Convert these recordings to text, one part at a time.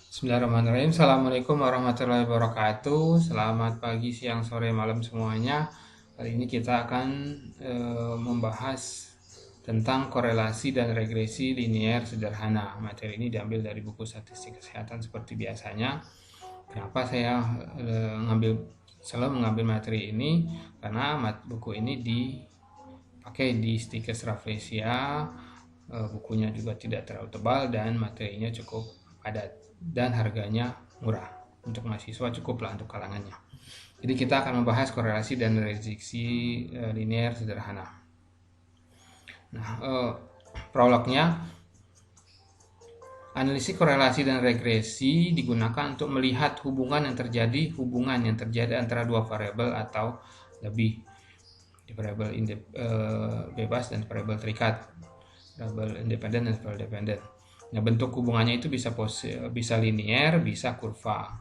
Bismillahirrahmanirrahim. Assalamualaikum warahmatullahi wabarakatuh. Selamat pagi, siang, sore, malam semuanya. Kali ini kita akan membahas tentang korelasi dan regresi linier sederhana. Materi ini diambil dari buku statistik kesehatan seperti biasanya. Kenapa saya selalu mengambil materi ini? Karena buku ini dipakai di Stikes Rafflesia. Bukunya juga tidak terlalu tebal dan materinya cukup padat dan harganya murah. Untuk mahasiswa cukuplah untuk kalangannya. Jadi kita akan membahas korelasi dan regresi linier sederhana. Nah, prolognya, analisis korelasi dan regresi digunakan untuk melihat hubungan yang terjadi antara dua variabel atau lebih, variabel bebas dan variabel terikat, variabel independen dan variabel dependen. Nah, bentuk hubungannya itu bisa linier, bisa kurva.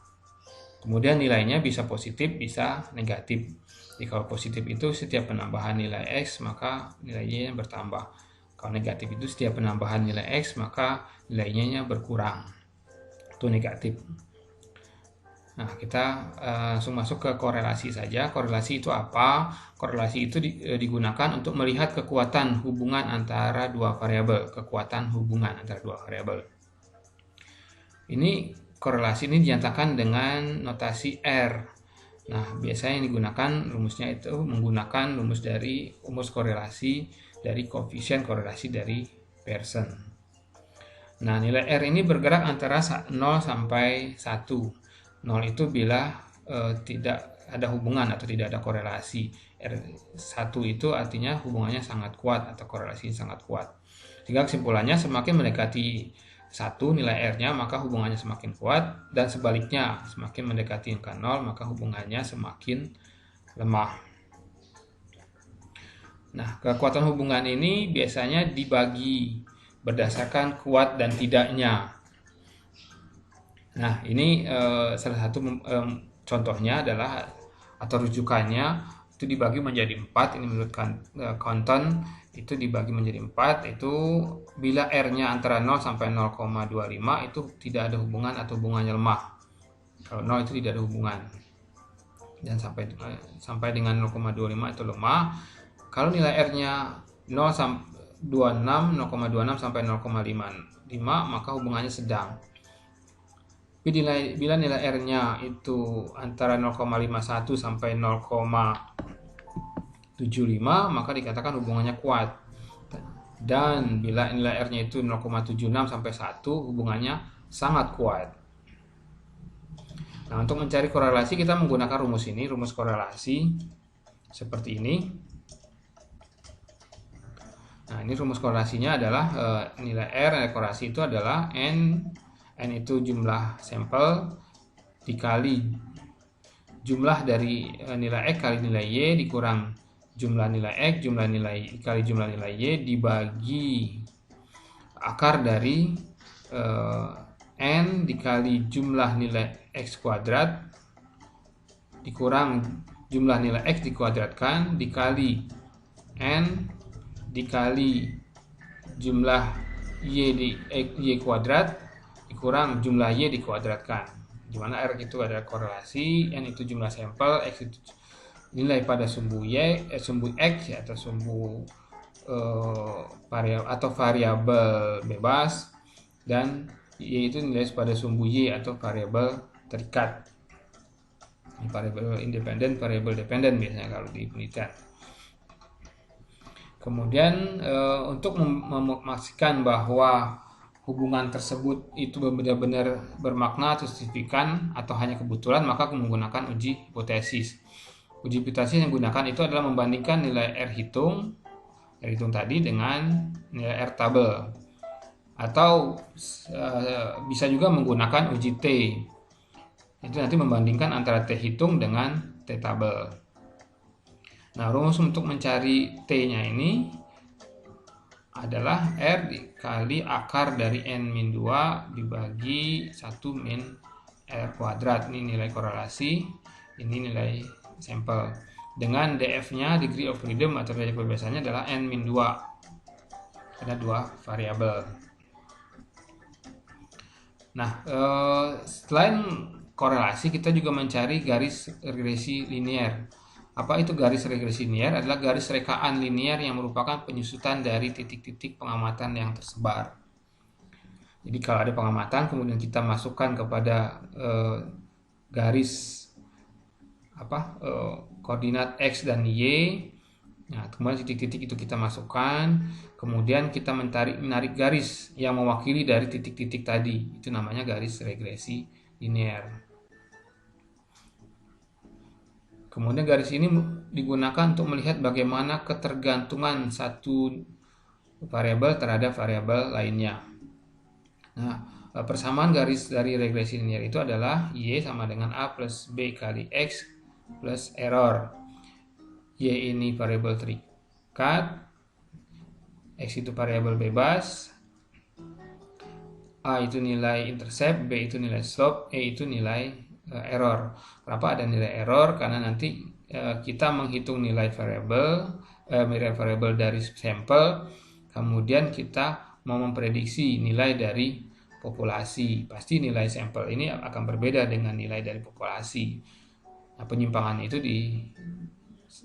Kemudian nilainya bisa positif, bisa negatif. Jadi kalau positif itu setiap penambahan nilai X maka nilainya bertambah. Kalau negatif itu setiap penambahan nilai X maka nilainya berkurang. Itu negatif. Nah, kita langsung masuk ke korelasi saja. Korelasi itu apa? Korelasi itu digunakan untuk melihat kekuatan hubungan antara dua variabel. Ini korelasi ini dinyatakan dengan notasi R. Nah, biasanya yang digunakan rumusnya itu menggunakan rumus korelasi dari koefisien korelasi dari Pearson. Nah, nilai R ini bergerak antara 0 sampai 1. 0 itu bila tidak ada hubungan atau tidak ada korelasi. R1 itu artinya hubungannya sangat kuat atau korelasi sangat kuat. Sehingga kesimpulannya semakin mendekati 1 nilai R-nya maka hubungannya semakin kuat, dan sebaliknya semakin mendekati angka 0 maka hubungannya semakin lemah. Nah, kekuatan hubungan ini biasanya dibagi berdasarkan kuat dan tidaknya. Nah, ini salah satu contohnya adalah atau rujukannya itu dibagi menjadi 4. Ini menurut Compton itu dibagi menjadi 4. Itu bila R-nya antara 0 sampai 0,25 itu tidak ada hubungan atau hubungannya lemah. Kalau 0 itu tidak ada hubungan. Dan sampai dengan 0,25 itu lemah. Kalau nilai R-nya 0,26 sampai 0,55 maka hubungannya sedang. Bila nilai R-nya itu antara 0,51 sampai 0,75 maka dikatakan hubungannya kuat. Dan bila nilai R-nya itu 0,76 sampai 1 hubungannya sangat kuat. Nah, untuk mencari korelasi kita menggunakan rumus ini, rumus korelasi seperti ini. Nah, ini rumus korelasinya adalah nilai R, korelasi itu adalah N itu jumlah sampel dikali jumlah dari nilai X kali nilai Y dikurang jumlah nilai X dikali jumlah nilai Y dibagi akar dari N dikali jumlah nilai X kuadrat dikurang jumlah nilai X dikuadratkan dikali N dikali jumlah Y kuadrat dikurang jumlah Y dikuadratkan, di mana R itu adalah korelasi, N itu jumlah sampel, X itu nilai pada sumbu sumbu X atau sumbu variabel bebas, dan Y itu nilai pada sumbu Y atau variabel terikat. Ini variabel independen, variabel dependen biasanya kalau di penelitian. Kemudian untuk memastikan bahwa hubungan tersebut itu benar-benar bermakna atau signifikan atau hanya kebetulan, maka menggunakan uji hipotesis. Uji hipotesis yang digunakan itu adalah membandingkan nilai R hitung tadi dengan nilai R tabel, atau bisa juga menggunakan uji T. Itu nanti membandingkan antara T hitung dengan T tabel. Nah, rumus untuk mencari T-nya ini adalah R dikali akar dari N-2 dibagi 1 min R kuadrat. Ini nilai korelasi, ini nilai sampel. Dengan DF-nya, degree of freedom atau derajat kebebasannya adalah N-2. Ada dua variabel. Nah, selain korelasi, kita juga mencari garis regresi linear. Apa itu garis regresi linear? Adalah garis rekaan linear yang merupakan penyusutan dari titik-titik pengamatan yang tersebar. Jadi kalau ada pengamatan, kemudian kita masukkan kepada garis koordinat X dan Y. Nah, kemudian titik-titik itu kita masukkan, kemudian kita menarik garis yang mewakili dari titik-titik tadi. Itu namanya garis regresi linear. Kemudian garis ini digunakan untuk melihat bagaimana ketergantungan satu variabel terhadap variabel lainnya. Nah, persamaan garis dari regresi linear itu adalah Y sama dengan A plus B kali X plus error. Y ini variabel terikat, X itu variabel bebas, A itu nilai intercept, B itu nilai slope, E itu nilai error. Kenapa ada nilai error? Karena nanti kita menghitung nilai variabel dari sampel, kemudian kita mau memprediksi nilai dari populasi. Pasti nilai sampel ini akan berbeda dengan nilai dari populasi. Nah, penyimpangan itu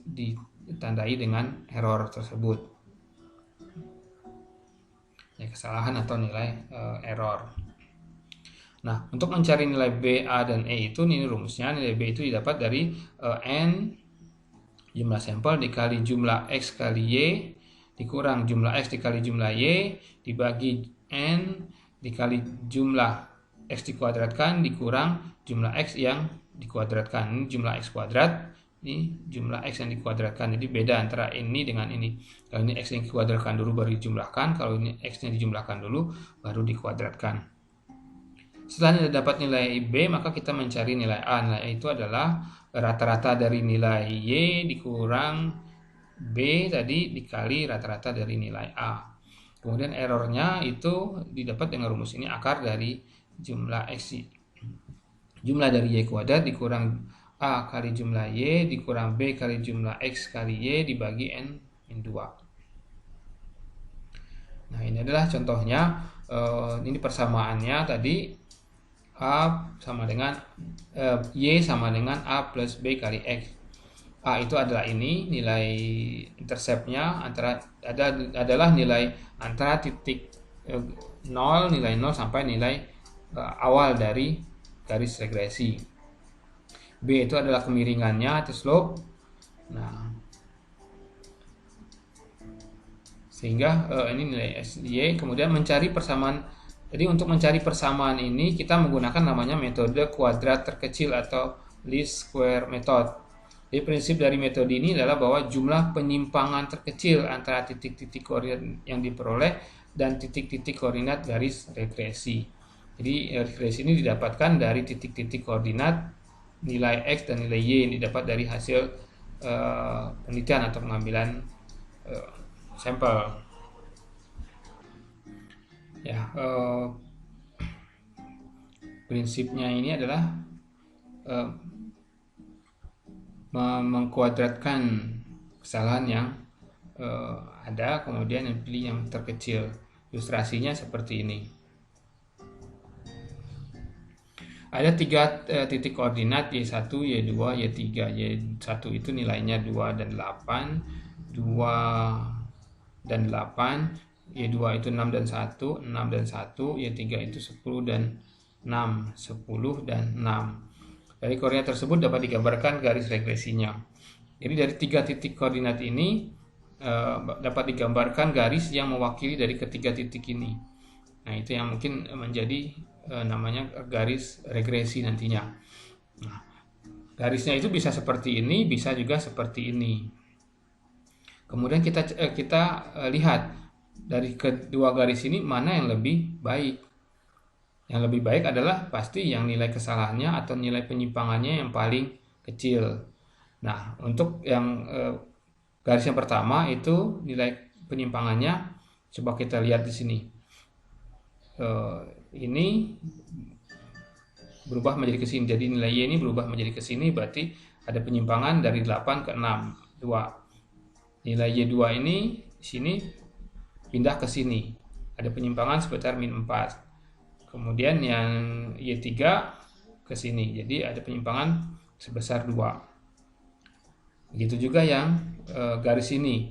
ditandai dengan error tersebut, ya, kesalahan atau nilai error. Nah, untuk mencari nilai B, A, dan E itu, ini rumusnya, nilai B itu didapat dari N jumlah sampel dikali jumlah X kali Y dikurang jumlah X dikali jumlah Y dibagi N dikali jumlah X dikuadratkan dikurang jumlah X yang dikuadratkan. Ini jumlah X kuadrat, ini jumlah X yang dikuadratkan. Jadi beda antara ini dengan ini. Kalau ini X yang dikuadratkan dulu baru dijumlahkan, kalau ini X yang dijumlahkan dulu baru dikuadratkan. Setelah dapat nilai B, maka kita mencari nilai A. Nilai A itu adalah rata-rata dari nilai Y dikurang B tadi dikali rata-rata dari nilai A. Kemudian errornya itu didapat dengan rumus ini, akar dari jumlah X, jumlah dari Y kuadrat dikurang A kali jumlah Y dikurang B kali jumlah X kali Y dibagi N min 2. Nah, ini adalah contohnya. Ini persamaannya tadi, A sama dengan Y sama dengan A plus B kali X. A itu adalah ini nilai interceptnya adalah nilai antara titik 0 nilai 0 sampai nilai awal dari garis regresi. B itu adalah kemiringannya atau slope. Nah, sehingga ini nilai SY. Kemudian mencari persamaan. Jadi untuk mencari persamaan ini kita menggunakan namanya metode kuadrat terkecil atau least square method. Jadi prinsip dari metode ini adalah bahwa jumlah penyimpangan terkecil antara titik-titik koordinat yang diperoleh dan titik-titik koordinat garis regresi. Jadi regresi ini didapatkan dari titik-titik koordinat nilai X dan nilai Y yang didapat dari hasil penelitian atau pengambilan sampel. Ya, prinsipnya ini adalah mengkuadratkan kesalahan yang ada, kemudian yang pilih yang terkecil. Ilustrasinya seperti ini. Ada 3 titik koordinat Y1, Y2, Y3. Y1 itu nilainya 2 dan 8, 2 dan 8. Y2 itu 6 dan 1, 6 dan 1. Y3 itu 10 dan 6, 10 dan 6. Dari koordinat tersebut dapat digambarkan garis regresinya. Jadi dari 3 titik koordinat ini dapat digambarkan garis yang mewakili dari ketiga titik ini. Nah, itu yang mungkin menjadi namanya garis regresi nantinya. Nah, garisnya itu bisa seperti ini, bisa juga seperti ini. Kemudian kita lihat dari kedua garis ini mana yang lebih baik. Yang lebih baik adalah pasti yang nilai kesalahannya atau nilai penyimpangannya yang paling kecil. Nah, untuk yang garis yang pertama itu nilai penyimpangannya, coba kita lihat di sini. Ini berubah menjadi ke sini. Jadi nilai Y ini berubah menjadi ke sini, berarti ada penyimpangan dari 8 ke 6, 2. Nilai Y2 ini di sini pindah ke sini. Ada penyimpangan sekitar min 4. Kemudian yang Y3 ke sini. Jadi ada penyimpangan sebesar 2. Begitu juga yang garis ini.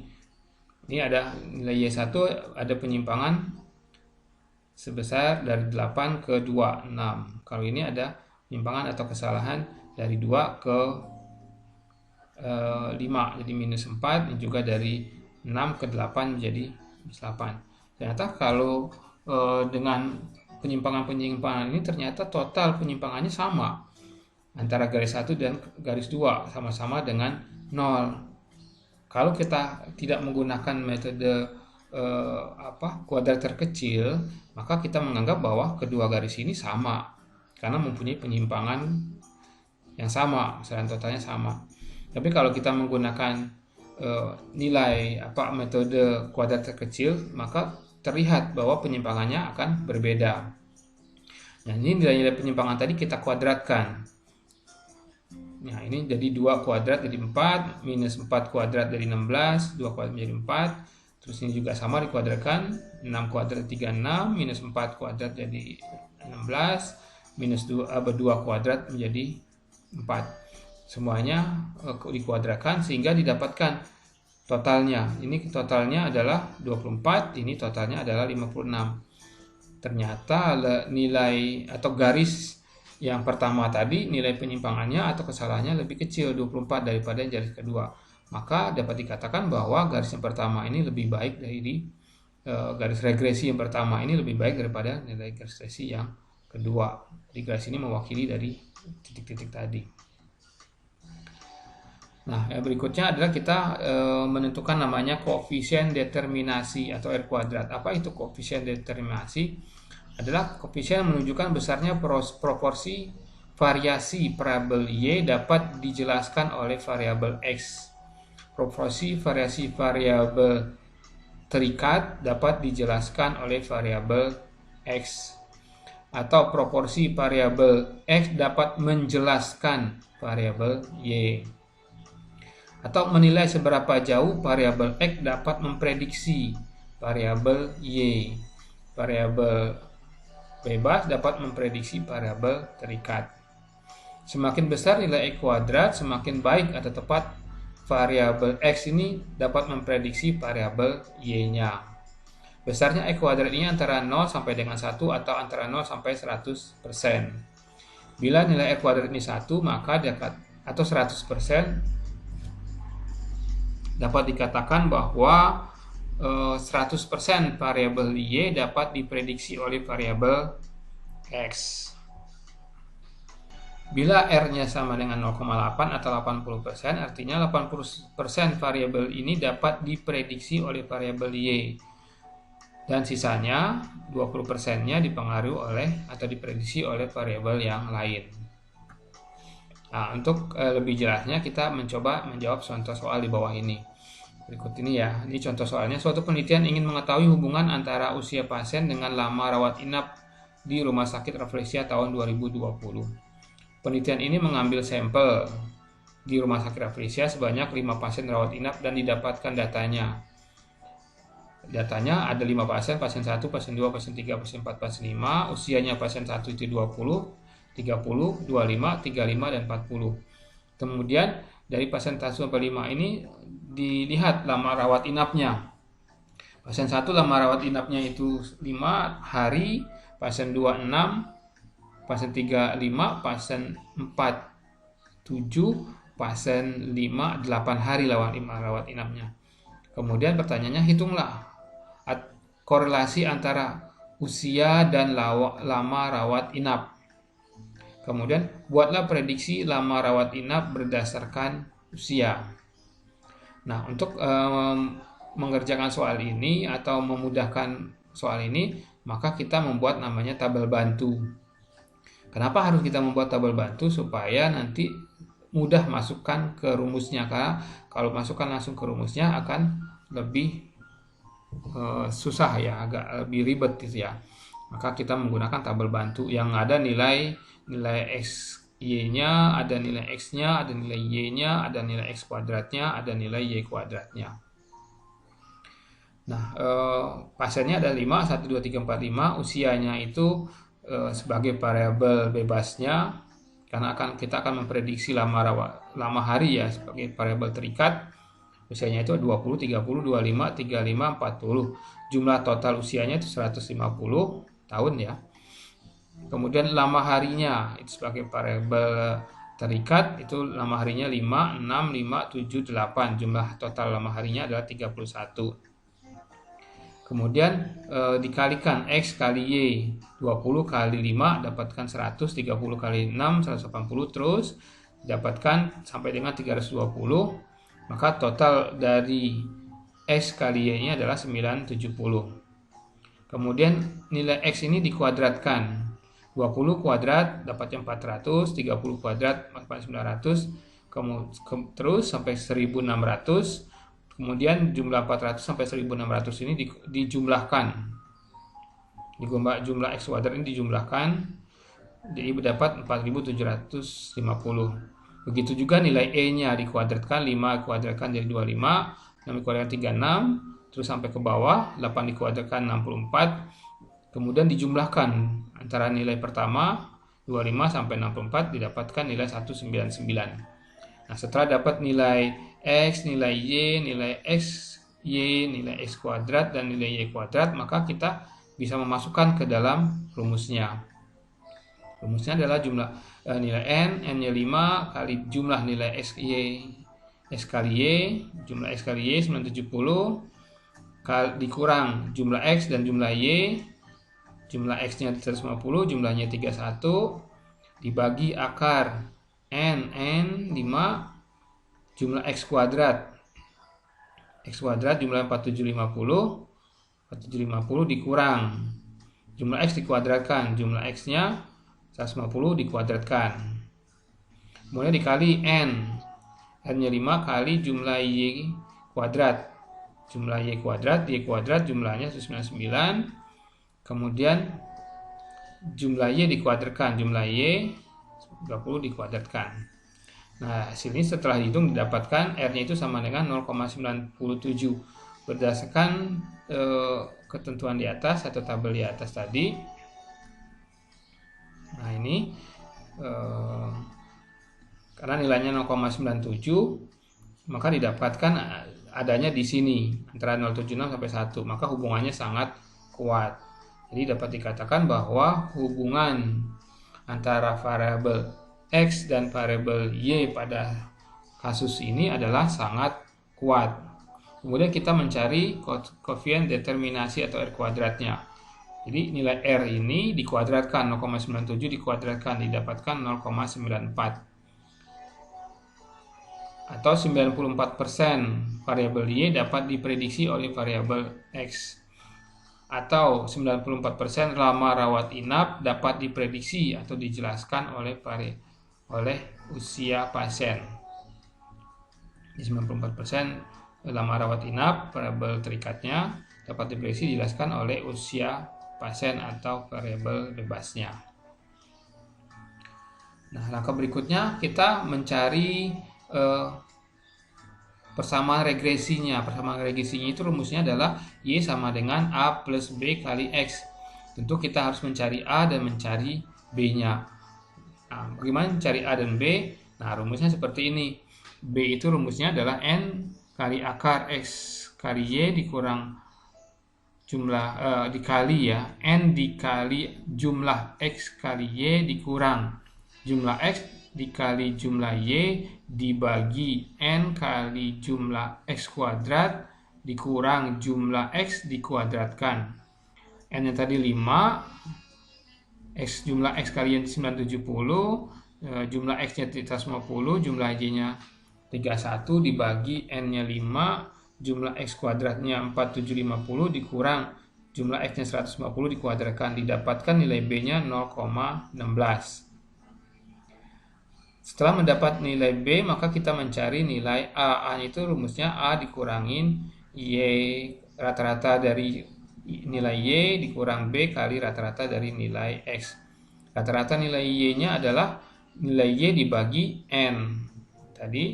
Ini ada nilai Y1 ada penyimpangan sebesar dari 8 ke 2, 6. Kalau ini ada penyimpangan atau kesalahan dari 2 ke 5, jadi minus 4, dan juga dari 6 ke 8 menjadi minus 8. Ternyata kalau dengan penyimpangan-penyimpangan ini ternyata total penyimpangannya sama antara garis 1 dan garis 2, sama-sama dengan 0. Kalau kita tidak menggunakan metode kuadrat terkecil, maka kita menganggap bahwa kedua garis ini sama karena mempunyai penyimpangan yang sama, besaran totalnya sama. Tapi kalau kita menggunakan nilai metode kuadrat terkecil, maka terlihat bahwa penyimpangannya akan berbeda. Nah, ini nilai-nilai penyimpangan tadi kita kuadratkan. Nah, ini jadi 2 kuadrat jadi 4, minus 4 kuadrat dari 16, 2 kuadrat menjadi 4. Terus ini juga sama dikuadratkan, 6 kuadrat 36, minus 4 kuadrat jadi 16, minus 2 kuadrat menjadi 4. Semuanya dikuadratkan sehingga didapatkan totalnya. Ini totalnya adalah 24, ini totalnya adalah 56. Ternyata nilai atau garis yang pertama tadi nilai penyimpangannya atau kesalahannya lebih kecil 24 daripada yang garis kedua. Maka dapat dikatakan bahwa garis yang pertama ini lebih baik dari garis regresi yang pertama ini lebih baik daripada nilai garis regresi yang kedua. Jadi garis ini mewakili dari titik-titik tadi. Nah, yang berikutnya adalah kita menentukan namanya koefisien determinasi atau R kuadrat. Apa itu koefisien determinasi? Adalah koefisien menunjukkan besarnya proporsi variasi variabel Y dapat dijelaskan oleh variabel X. Proporsi variasi variabel terikat dapat dijelaskan oleh variabel X. Atau proporsi variabel X dapat menjelaskan variabel Y. Atau menilai seberapa jauh variabel X dapat memprediksi variabel Y. Variabel bebas dapat memprediksi variabel terikat. Semakin besar nilai X kuadrat, semakin baik atau tepat variabel X ini dapat memprediksi variabel Y-nya. Besarnya X kuadrat ini antara 0 sampai dengan 1 atau antara 0 sampai 100%. Bila nilai X kuadrat ini 1, maka atau 100%, dapat dikatakan bahwa 100% variabel Y dapat diprediksi oleh variabel X. Bila R-nya sama dengan 0,8 atau 80%, artinya 80% variabel ini dapat diprediksi oleh variabel Y. Dan sisanya 20%-nya dipengaruhi oleh atau diprediksi oleh variabel yang lain. Nah, untuk lebih jelasnya kita mencoba menjawab contoh soal di bawah ini. Berikut ini ya, ini contoh soalnya. Suatu penelitian ingin mengetahui hubungan antara usia pasien dengan lama rawat inap di Rumah Sakit Rafflesia tahun 2020. Penelitian ini mengambil sampel di Rumah Sakit Rafflesia sebanyak 5 pasien rawat inap dan didapatkan datanya. Datanya ada 5 pasien, pasien 1, pasien 2, pasien 3, pasien 4, pasien 5. Usianya pasien 1 itu 20, 30, 25, 35, dan 40. Kemudian dari pasien 1 sampai 5 ini dilihat lama rawat inapnya. Pasien 1 lama rawat inapnya itu 5 hari, pasien 2 6, pasien 3 5, pasien 4 7, pasien 5 8 hari rawat inapnya. Kemudian pertanyaannya, hitunglah korelasi antara usia dan lama rawat inap. Kemudian buatlah prediksi lama rawat inap berdasarkan usia. Nah, untuk mengerjakan soal ini atau memudahkan soal ini, maka kita membuat namanya tabel bantu. Kenapa harus kita membuat tabel bantu? Supaya nanti mudah masukkan ke rumusnya, karena kalau masukkan langsung ke rumusnya akan lebih susah ya, agak lebih ribet gitu ya. Maka kita menggunakan tabel bantu yang ada nilai X Y-nya, ada nilai X-nya, ada nilai Y-nya, ada nilai X kuadratnya, ada nilai Y kuadratnya. Nah, pasiennya ada 5, 1, 2, 3, 4, 5. Usianya itu sebagai variabel bebasnya, karena kita akan memprediksi lama hari ya sebagai variabel terikat. Usianya itu 20, 30, 25, 35, 40. Jumlah total usianya itu 150 tahun ya. Kemudian lama harinya itu sebagai variabel terikat, itu lama harinya 5, 6, 5, 7, 8. Jumlah total lama harinya adalah 31. Kemudian dikalikan X kali Y, 20 kali 5 dapatkan 100, 30 kali 6 180, terus dapatkan sampai dengan 320. Maka total dari X kali Y nya adalah 970. Kemudian nilai X ini dikuadratkan, 20 kuadrat dapatnya 400, 30 kuadrat dapat 900, terus sampai 1600. Kemudian jumlah 400 sampai 1600 ini dijumlahkan. Jumlah X kuadrat ini dijumlahkan, jadi mendapat 4750. Begitu juga nilai E-nya dikuadratkan, 5 dikuadratkan jadi 25, 6 dikuadratkan 36, terus sampai ke bawah, 8 dikuadratkan 64. Kemudian dijumlahkan antara nilai pertama 25 sampai 64 didapatkan nilai 199. Nah, setelah dapat nilai X, nilai Y, nilai X, Y, nilai X kuadrat, dan nilai Y kuadrat, maka kita bisa memasukkan ke dalam rumusnya. Rumusnya adalah jumlah nilai N-nya 5 kali jumlah nilai X, Y, X kali Y, jumlah X kali Y 970, dikurang jumlah X dan jumlah Y, jumlah X-nya 150, jumlahnya 31, dibagi akar N 5, jumlah X kuadrat jumlah 4750 dikurang jumlah X dikuadratkan, jumlah X-nya 150 dikuadratkan, kemudian dikali N-nya 5 kali jumlah Y kuadrat, Y kuadrat jumlahnya 199, kemudian jumlah Y dikuadratkan, jumlah Y 20 dikuadratkan. Nah, sini setelah dihitung didapatkan R-nya itu sama dengan 0,97 berdasarkan ketentuan di atas atau tabel di atas tadi. Nah, ini karena nilainya 0,97 maka didapatkan adanya di sini antara 076 sampai 1, maka hubungannya sangat kuat. Jadi dapat dikatakan bahwa hubungan antara variabel X dan variabel Y pada kasus ini adalah sangat kuat. Kemudian kita mencari koefisien determinasi atau R kuadratnya. Jadi nilai R ini dikuadratkan, 0,97 dikuadratkan didapatkan 0,94. Atau 94% variabel Y dapat diprediksi oleh variabel X. Atau 94% lama rawat inap dapat diprediksi atau dijelaskan oleh usia pasien. Di 94% lama rawat inap variabel terikatnya dapat diprediksi dijelaskan oleh usia pasien atau variabel bebasnya. Nah, langkah berikutnya kita mencari persamaan regresinya. Persamaan regresinya itu rumusnya adalah Y sama dengan A plus B kali X. Tentu kita harus mencari A dan mencari B-nya. Nah, bagaimana mencari A dan B? Nah, rumusnya seperti ini. B itu rumusnya adalah N kali akar X kali Y dikurang dikali ya. N dikali jumlah X kali Y dikurang jumlah X dikali jumlah Y dibagi N kali jumlah X kuadrat dikurang jumlah X dikuadratkan. N-nya tadi 5, jumlah X kali Y 970, jumlah X-nya 150, jumlah Y-nya 31 dibagi N-nya 5, jumlah X kuadratnya 4750 dikurang jumlah X-nya 150 dikuadratkan, didapatkan nilai B-nya 0,16. Setelah mendapat nilai B, maka kita mencari nilai A. A itu rumusnya A dikurangin Y rata-rata dari nilai Y dikurang B kali rata-rata dari nilai X. Rata-rata nilai Y-nya adalah nilai Y dibagi N. Tadi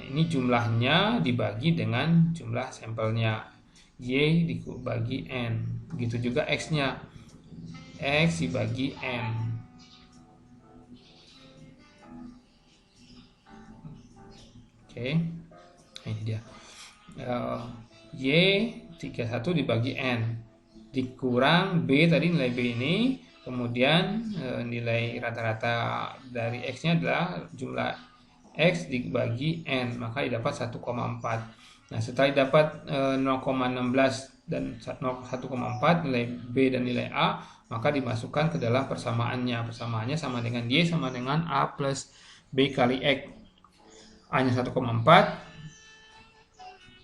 ini jumlahnya dibagi dengan jumlah sampelnya. Y dibagi N. Begitu juga X-nya. X dibagi N. Oke, ini dia. Y 31 dibagi N dikurang B, tadi nilai B ini, kemudian nilai rata-rata dari X nya adalah jumlah X dibagi N, maka didapat 1,4. Nah, setelah didapat 0,16 dan 1,4 nilai B dan nilai A, maka dimasukkan ke dalam persamaannya. Persamaannya sama dengan Y sama dengan A plus B kali X. A nya 1,4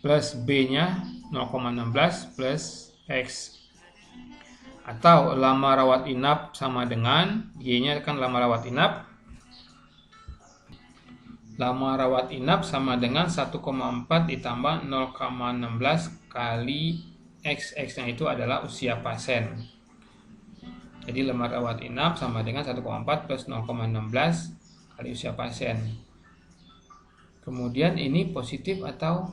plus B nya 0,16 plus X. Atau lama rawat inap sama dengan Y nya kan lama rawat inap. Lama rawat inap sama dengan 1,4 ditambah 0,16 kali X. X nya itu adalah usia pasien. Jadi lama rawat inap sama dengan 1,4 plus 0,16 kali usia pasien. Kemudian ini positif atau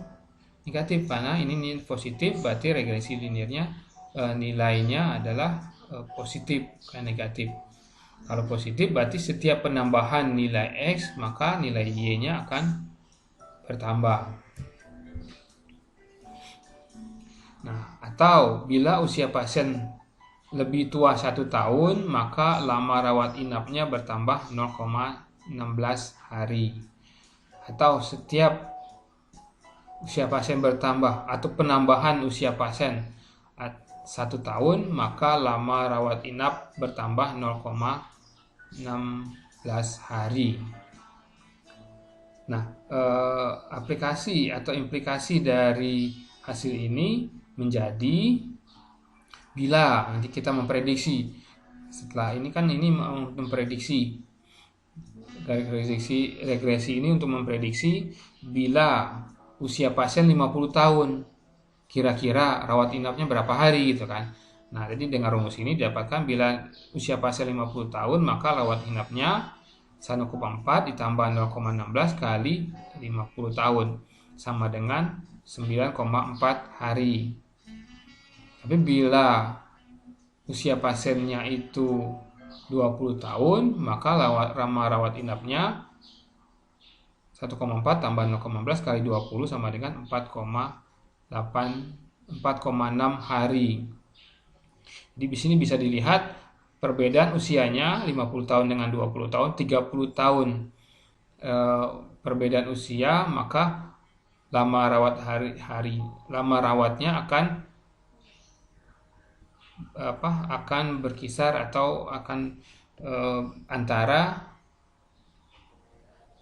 negatif, karena ini positif berarti regresi linearnya nilainya adalah positif, bukan negatif. Kalau positif berarti setiap penambahan nilai X maka nilai Y-nya akan bertambah. Nah, atau bila usia pasien lebih tua 1 tahun maka lama rawat inapnya bertambah 0,16 hari. Atau setiap usia pasien bertambah atau penambahan usia pasien 1 tahun maka lama rawat inap bertambah 0,16 hari. Nah, aplikasi atau implikasi dari hasil ini menjadi bila nanti kita memprediksi, setelah ini kan ini memprediksi regresi ini untuk memprediksi bila usia pasien 50 tahun kira-kira rawat inapnya berapa hari gitu kan. Nah, jadi dengan rumus ini didapatkan bila usia pasien 50 tahun maka rawat inapnya 1,4 ditambah 0,16 kali 50 tahun sama dengan 9,4 hari. Tapi bila usia pasiennya itu 20 tahun maka lama rawat inapnya 1,4 tambah 0,16 kali 20 sama dengan 4,6 hari. Jadi di sini bisa dilihat perbedaan usianya 50 tahun dengan 20 tahun, 30 tahun perbedaan usia, maka lama rawatnya akan berkisar atau akan antara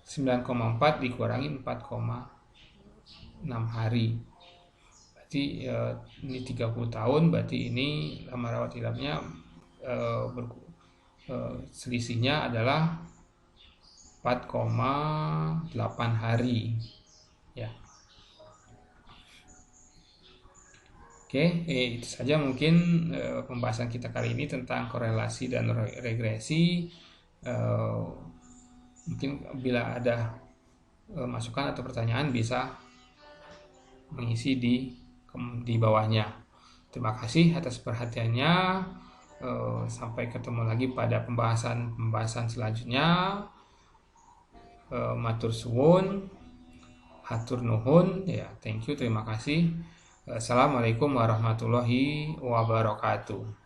9,4 dikurangi 4,6 hari. Berarti ini 30 tahun, berarti ini lama rawat inapnya selisihnya adalah 4,8 hari ya. Oke, itu saja mungkin pembahasan kita kali ini tentang korelasi dan regresi. Mungkin bila ada masukan atau pertanyaan bisa mengisi di bawahnya. Terima kasih atas perhatiannya. Sampai ketemu lagi pada pembahasan selanjutnya. Matur suwun, hatur nuhun, ya, thank you, terima kasih. Assalamualaikum warahmatullahi wabarakatuh.